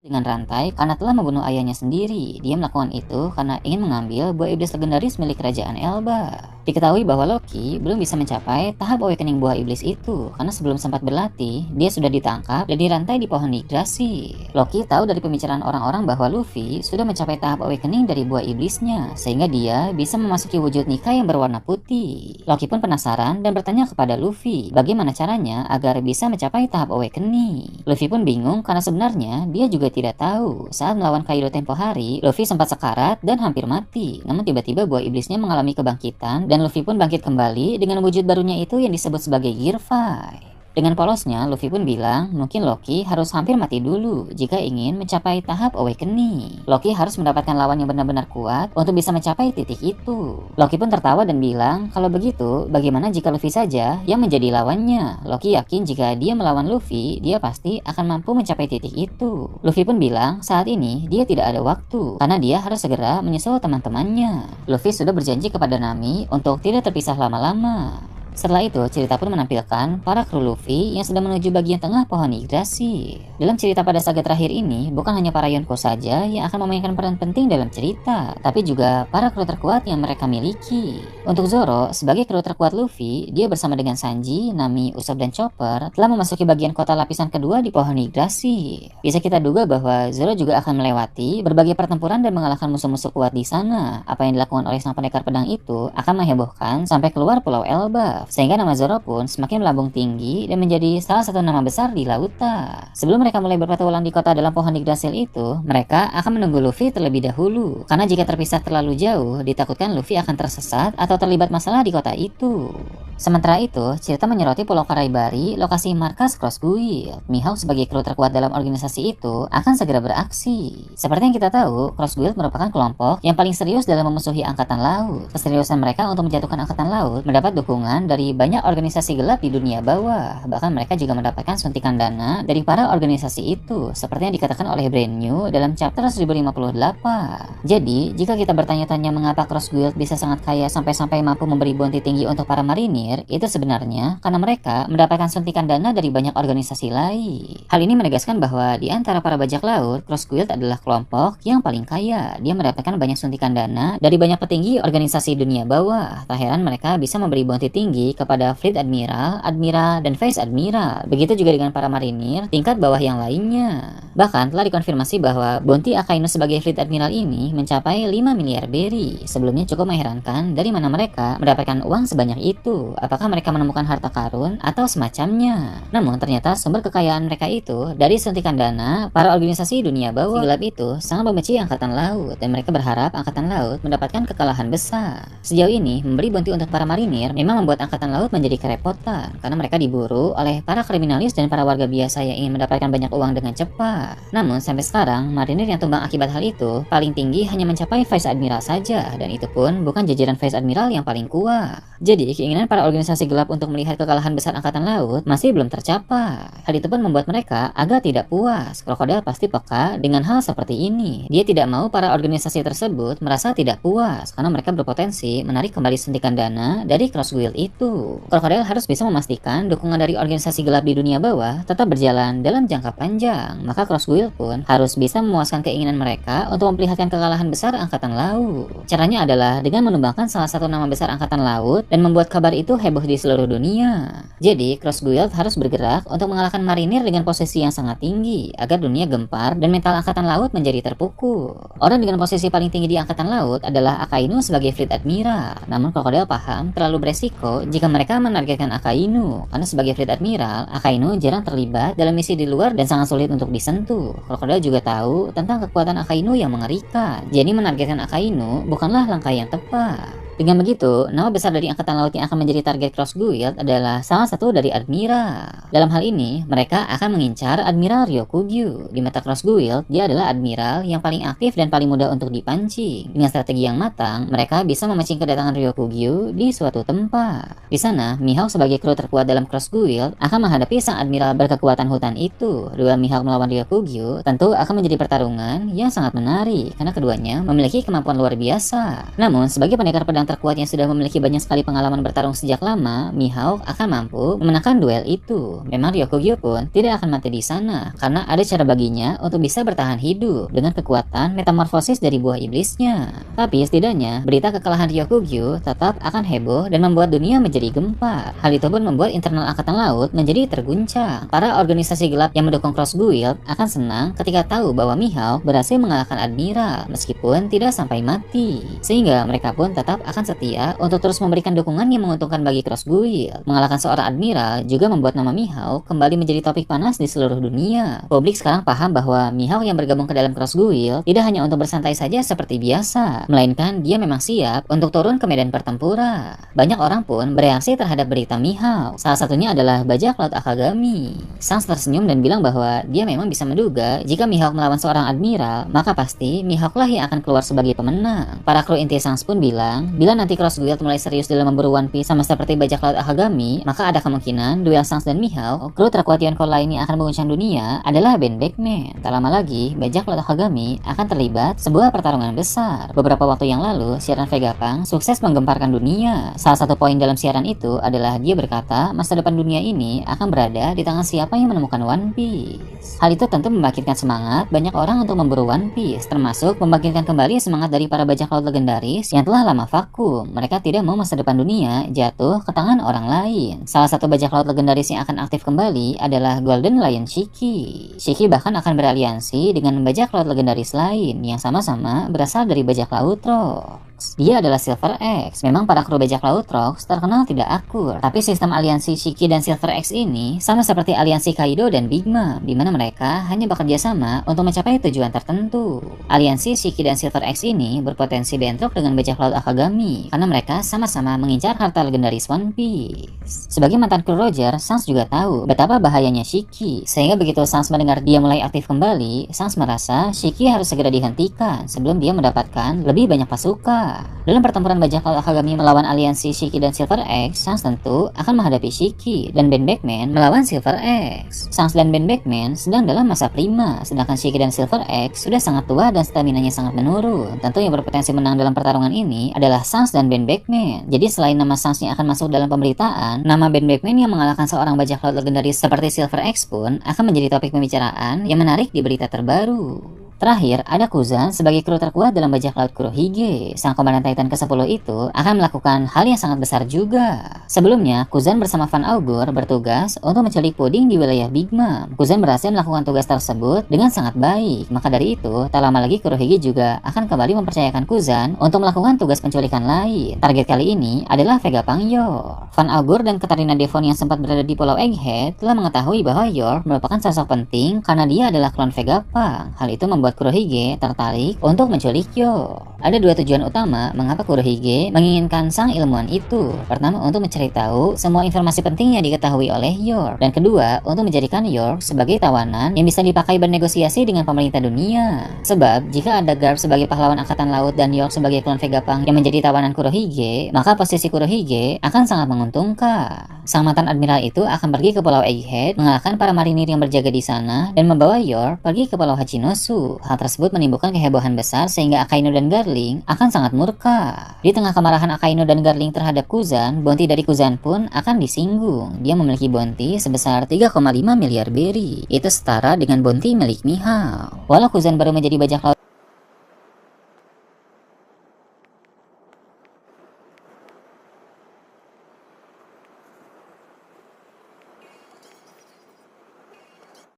dengan rantai karena telah membunuh ayahnya sendiri. Dia melakukan itu karena ingin mengambil buah iblis legendaris milik kerajaan Elba. Diketahui bahwa Loki belum bisa mencapai tahap awakening buah iblis itu karena sebelum sempat berlatih, dia sudah ditangkap dan dirantai di pohon Yggdrasil. Loki tahu dari pembicaraan orang-orang bahwa Luffy sudah mencapai tahap awakening dari buah iblisnya, sehingga dia bisa memasuki wujud Nika yang berwarna putih. Loki pun penasaran dan bertanya kepada Luffy bagaimana caranya agar bisa mencapai tahap awakening. Luffy pun bingung karena sebenarnya dia juga tidak tahu. Saat melawan Kaido tempo hari, Luffy sempat sekarat dan hampir mati. Namun tiba-tiba buah iblisnya mengalami kebangkitan dan Luffy pun bangkit kembali dengan wujud barunya itu yang disebut sebagai Gear 5. Dengan polosnya, Luffy pun bilang mungkin Loki harus hampir mati dulu jika ingin mencapai tahap awakening. Loki harus mendapatkan lawan yang benar-benar kuat untuk bisa mencapai titik itu. Loki pun tertawa dan bilang kalau begitu bagaimana jika Luffy saja yang menjadi lawannya. Loki yakin jika dia melawan Luffy, dia pasti akan mampu mencapai titik itu. Luffy pun bilang saat ini dia tidak ada waktu karena dia harus segera menyusul teman-temannya. Luffy sudah berjanji kepada Nami untuk tidak terpisah lama-lama. Setelah itu, cerita pun menampilkan para kru Luffy yang sedang menuju bagian tengah pohon Yggdrasil. Dalam cerita pada saga terakhir ini, bukan hanya para Yonko saja yang akan memainkan peran penting dalam cerita, tapi juga para kru terkuat yang mereka miliki. Untuk Zoro, sebagai kru terkuat Luffy, dia bersama dengan Sanji, Nami, Usopp, dan Chopper telah memasuki bagian kota lapisan kedua di pohon Yggdrasil. Bisa kita duga bahwa Zoro juga akan melewati berbagai pertempuran dan mengalahkan musuh-musuh kuat di sana. Apa yang dilakukan oleh sang pendekar pedang itu akan menghebohkan sampai keluar Pulau Elba, sehingga nama Zoro pun semakin melambung tinggi dan menjadi salah satu nama besar di lautan. Sebelum mereka mulai berpetualang di kota dalam pohon Yggdrasil itu, mereka akan menunggu Luffy terlebih dahulu, karena jika terpisah terlalu jauh, ditakutkan Luffy akan tersesat atau terlibat masalah di kota itu. Sementara itu, cerita menyoroti Pulau Karaibari, lokasi markas Cross Guild. Mihawk sebagai kru terkuat dalam organisasi itu akan segera beraksi. Seperti yang kita tahu, Cross Guild merupakan kelompok yang paling serius dalam memusuhi Angkatan Laut. Keseriusan mereka untuk menjatuhkan Angkatan Laut mendapat dukungan dari banyak organisasi gelap di dunia bawah. Bahkan mereka juga mendapatkan suntikan dana dari para organisasi itu, seperti yang dikatakan oleh Brand New dalam chapter 1058. Jadi, jika kita bertanya-tanya mengapa Cross Guild bisa sangat kaya sampai-sampai mampu memberi bounty tinggi untuk para marinir, itu sebenarnya karena mereka mendapatkan suntikan dana dari banyak organisasi lain. Hal ini menegaskan bahwa di antara para bajak laut, Cross Guild adalah kelompok yang paling kaya. Dia mendapatkan banyak suntikan dana dari banyak petinggi organisasi dunia bawah. Tak heran mereka bisa memberi bounty tinggi kepada Fleet Admiral, Admiral, dan Vice Admiral. Begitu juga dengan para marinir tingkat bawah yang lainnya. Bahkan telah dikonfirmasi bahwa bounty Akainu sebagai Fleet Admiral ini mencapai 5 miliar berry. Sebelumnya cukup mengherankan dari mana mereka mendapatkan uang sebanyak itu. Apakah mereka menemukan harta karun atau semacamnya? Namun ternyata sumber kekayaan mereka itu dari suntikan dana para organisasi dunia bawah. Si gelap itu sangat membenci Angkatan Laut dan mereka berharap Angkatan Laut mendapatkan kekalahan besar. Sejauh ini memberi bounty untuk para marinir memang membuat Angkatan Laut menjadi kerepotan karena mereka diburu oleh para kriminalis dan para warga biasa yang ingin mendapatkan banyak uang dengan cepat. Namun sampai sekarang marinir yang tumbang akibat hal itu paling tinggi hanya mencapai Vice Admiral saja, dan itu pun bukan jajaran Vice Admiral yang paling kuat. Jadi keinginan para organisasi gelap untuk melihat kekalahan besar Angkatan Laut masih belum tercapai. Hal itu pun membuat mereka agak tidak puas. Crocodile pasti peka dengan hal seperti ini. Dia tidak mau para organisasi tersebut merasa tidak puas karena mereka berpotensi menarik kembali suntikan dana dari Cross Guild itu. Crocodile harus bisa memastikan dukungan dari organisasi gelap di dunia bawah tetap berjalan dalam jangka panjang. Maka Cross Guild pun harus bisa memuaskan keinginan mereka untuk memperlihatkan kekalahan besar Angkatan Laut. Caranya adalah dengan menumbangkan salah satu nama besar Angkatan Laut dan membuat kabar itu heboh di seluruh dunia. Jadi, Cross Guild harus bergerak untuk mengalahkan marinir dengan posisi yang sangat tinggi agar dunia gempar dan mental Angkatan Laut menjadi terpukul. Orang dengan posisi paling tinggi di Angkatan Laut adalah Akainu sebagai Fleet Admiral. Namun Crocodile paham terlalu beresiko jika mereka menargetkan Akainu, karena sebagai Fleet Admiral, Akainu jarang terlibat dalam misi di luar dan sangat sulit untuk disentuh. Crocodile juga tahu tentang kekuatan Akainu yang mengerikan. Jadi menargetkan Akainu bukanlah langkah yang tepat. Dengan begitu, nama besar dari Angkatan Laut yang akan menjadi target Cross Guild adalah salah satu dari Admiral. Dalam hal ini, mereka akan mengincar Admiral Ryokugyu. Di mata Cross Guild, dia adalah Admiral yang paling aktif dan paling mudah untuk dipancing. Dengan strategi yang matang, mereka bisa memancing kedatangan Ryokugyu di suatu tempat. Di sana, Mihawk sebagai kru terkuat dalam Cross Guild akan menghadapi sang Admiral berkekuatan hutan itu. Duel Mihawk melawan Ryokugyu tentu akan menjadi pertarungan yang sangat menarik karena keduanya memiliki kemampuan luar biasa. Namun, sebagai pendekar pedang orang terkuat yang sudah memiliki banyak sekali pengalaman bertarung sejak lama, Mihawk akan mampu memenangkan duel itu. Memang Ryokugyo pun tidak akan mati di sana, karena ada cara baginya untuk bisa bertahan hidup dengan kekuatan metamorfosis dari buah iblisnya. Tapi setidaknya, berita kekalahan Ryokugyo tetap akan heboh dan membuat dunia menjadi gempar. Hal itu pun membuat internal Angkatan Laut menjadi terguncang. Para organisasi gelap yang mendukung Cross Guild akan senang ketika tahu bahwa Mihawk berhasil mengalahkan Admiral, meskipun tidak sampai mati. Sehingga mereka pun tetap akan setia untuk terus memberikan dukungan yang menguntungkan bagi Cross Guild. Mengalahkan seorang Admiral juga membuat nama Mihawk kembali menjadi topik panas di seluruh dunia. Publik sekarang paham bahwa Mihawk yang bergabung ke dalam Cross Guild tidak hanya untuk bersantai saja seperti biasa, melainkan dia memang siap untuk turun ke medan pertempuran. Banyak orang pun bereaksi terhadap berita Mihawk. Salah satunya adalah bajak laut Akagami. Sans tersenyum dan bilang bahwa dia memang bisa menduga jika Mihawk melawan seorang Admiral, maka pasti Mihawk-lah yang akan keluar sebagai pemenang. Para kru inti Sans pun bilang, bila nanti Cross Guild mulai serius dalam memburu One Piece sama seperti bajak laut Akagami, maka ada kemungkinan duel Sans dan Mihawk, kru terkuat Yonko lainnya akan mengguncang dunia adalah Ben Beckman. Tak lama lagi, bajak laut Akagami akan terlibat sebuah pertarungan besar. Beberapa waktu yang lalu, siaran Vegapunk sukses menggemparkan dunia. Salah satu poin dalam siaran itu adalah dia berkata, masa depan dunia ini akan berada di tangan siapa yang menemukan One Piece. Hal itu tentu membangkitkan semangat banyak orang untuk memburu One Piece, termasuk membangkitkan kembali semangat dari para bajak laut legendaris yang telah lama vakum. Mereka tidak mau masa depan dunia jatuh ke tangan orang lain. Salah satu bajak laut legendaris yang akan aktif kembali adalah Golden Lion Shiki. Shiki bahkan akan beraliansi dengan bajak laut legendaris lain yang sama-sama berasal dari bajak laut Rock. Dia adalah Silver X. Memang para kru bajak laut Rocks terkenal tidak akur, tapi sistem aliansi Shiki dan Silver X ini sama seperti aliansi Kaido dan Big Mom, di mana mereka hanya bekerja sama untuk mencapai tujuan tertentu. Aliansi Shiki dan Silver X ini berpotensi bentrok dengan bajak laut Akagami karena mereka sama-sama mengincar harta legendaris One Piece. Sebagai mantan kru Roger, Sans juga tahu betapa bahayanya Shiki, sehingga begitu Sans mendengar dia mulai aktif kembali, Sans merasa Shiki harus segera dihentikan sebelum dia mendapatkan lebih banyak pasukan. Dalam pertempuran bajak laut Akagami melawan aliansi Shiki dan Silver X, Sans tentu akan menghadapi Shiki, dan Ben Beckman melawan Silver X. Sans dan Ben Beckman sedang dalam masa prima, sedangkan Shiki dan Silver X sudah sangat tua dan staminanya sangat menurun. Tentu yang berpotensi menang dalam pertarungan ini adalah Sans dan Ben Beckman. Jadi selain nama Sans yang akan masuk dalam pemberitaan, nama Ben Beckman yang mengalahkan seorang bajak laut legendaris seperti Silver X pun akan menjadi topik pembicaraan yang menarik di berita terbaru. Terakhir, ada Kuzan sebagai kru terkuat dalam bajak laut Kurohige. Sang komandan Titan ke-10 itu akan melakukan hal yang sangat besar juga. Sebelumnya, Kuzan bersama Van Augur bertugas untuk menculik puding di wilayah Big Mom. Kuzan berhasil melakukan tugas tersebut dengan sangat baik. Maka dari itu, tak lama lagi Kurohige juga akan kembali mempercayakan Kuzan untuk melakukan tugas penculikan lain. Target kali ini adalah Vegapunk York. Van Augur dan Katarina Devon yang sempat berada di Pulau Egghead telah mengetahui bahwa York merupakan sosok penting karena dia adalah klon Vegapunk. Hal itu membuat Kurohige tertarik untuk menculik York. Ada dua tujuan utama mengapa Kurohige menginginkan sang ilmuwan itu. Pertama, untuk mencari tahu semua informasi penting yang diketahui oleh York, dan kedua, untuk menjadikan York sebagai tawanan yang bisa dipakai bernegosiasi dengan pemerintah dunia. Sebab jika ada Garp sebagai pahlawan angkatan laut dan York sebagai klon Vegapunk yang menjadi tawanan Kurohige, maka posisi Kurohige akan sangat menguntungkan. Sang mantan admiral itu akan pergi ke Pulau Egghead, mengalahkan para marinir yang berjaga di sana, dan membawa York pergi ke Pulau Hachinosu. Hal tersebut menimbulkan kehebohan besar sehingga Akainu dan Garling akan sangat murka. Di tengah kemarahan Akainu dan Garling terhadap Kuzan, bounty dari Kuzan pun akan disinggung. Dia memiliki bounty sebesar 3,5 miliar berry. Itu setara dengan bounty milik Mihawk. Walau Kuzan baru menjadi bajak laut